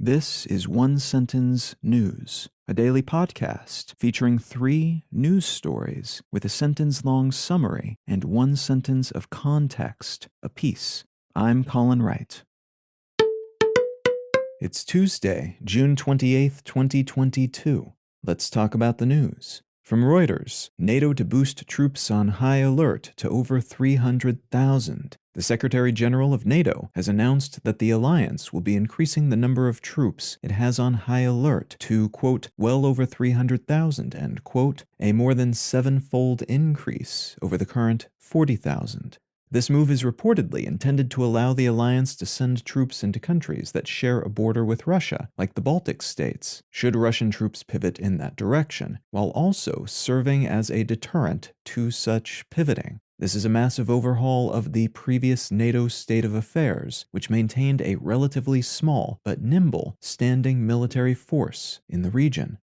This is One Sentence News, a daily podcast featuring 3 news stories with a sentence-long summary and 1 sentence of context apiece. I'm Colin Wright. It's Tuesday, June 28th, 2022. Let's talk about the news. From Reuters, NATO to boost troops on high alert to over 300,000. The Secretary General of NATO has announced that the alliance will be increasing the number of troops it has on high alert to, quote, well over 300,000, end quote, a more than 7-fold increase over the current 40,000. This move is reportedly intended to allow the alliance to send troops into countries that share a border with Russia, like the Baltic states, should Russian troops pivot in that direction, while also serving as a deterrent to such pivoting. This is a massive overhaul of the previous NATO state of affairs, which maintained a relatively small but nimble standing military force in the region.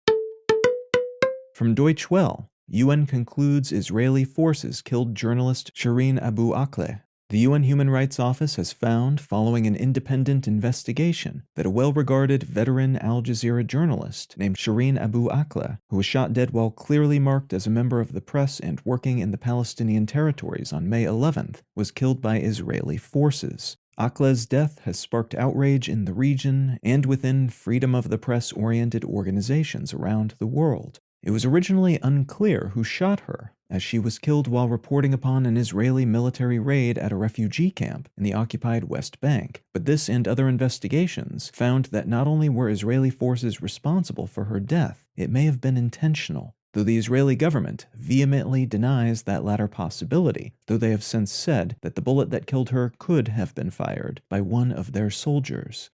From Deutsche Welle, UN concludes Israeli forces killed journalist Shireen Abu Akleh. The UN Human Rights Office has found, following an independent investigation, that a well-regarded veteran Al Jazeera journalist named Shireen Abu Akleh, who was shot dead while clearly marked as a member of the press and working in the Palestinian territories on May 11th, was killed by Israeli forces. Akleh's death has sparked outrage in the region and within freedom of the press-oriented organizations around the world. It was originally unclear who shot her, as she was killed while reporting upon an Israeli military raid at a refugee camp in the occupied West Bank. But this and other investigations found that not only were Israeli forces responsible for her death, it may have been intentional, though the Israeli government vehemently denies that latter possibility, though they have since said that the bullet that killed her could have been fired by one of their soldiers.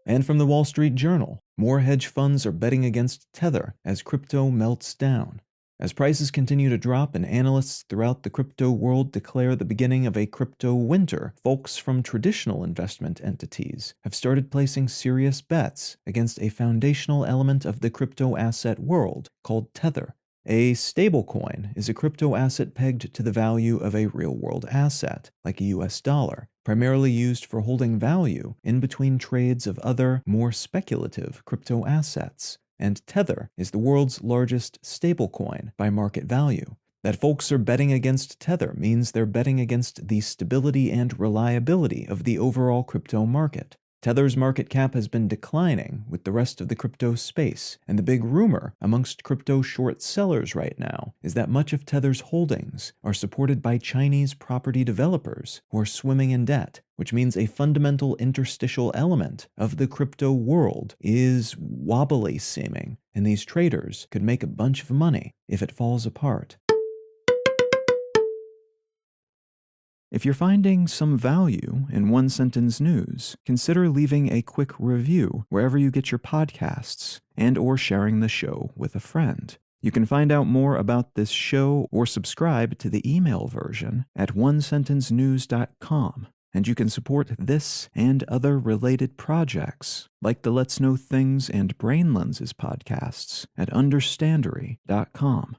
And from the Wall Street Journal, more hedge funds are betting against Tether as crypto melts down. As prices continue to drop and analysts throughout the crypto world declare the beginning of a crypto winter, folks from traditional investment entities have started placing serious bets against a foundational element of the crypto asset world called Tether. A stablecoin is a crypto asset pegged to the value of a real-world asset, like a US dollar, primarily used for holding value in between trades of other, more speculative crypto assets. And Tether is the world's largest stablecoin by market value. That folks are betting against Tether means they're betting against the stability and reliability of the overall crypto market. Tether's market cap has been declining with the rest of the crypto space, and the big rumor amongst crypto short sellers right now is that much of Tether's holdings are supported by Chinese property developers who are swimming in debt, which means a fundamental interstitial element of the crypto world is wobbly seeming, and these traders could make a bunch of money if it falls apart. If you're finding some value in One Sentence News, consider leaving a quick review wherever you get your podcasts and/or sharing the show with a friend. You can find out more about this show or subscribe to the email version at onesentencenews.com. And you can support this and other related projects, like the Let's Know Things and Brain Lenses podcasts, at understandery.com.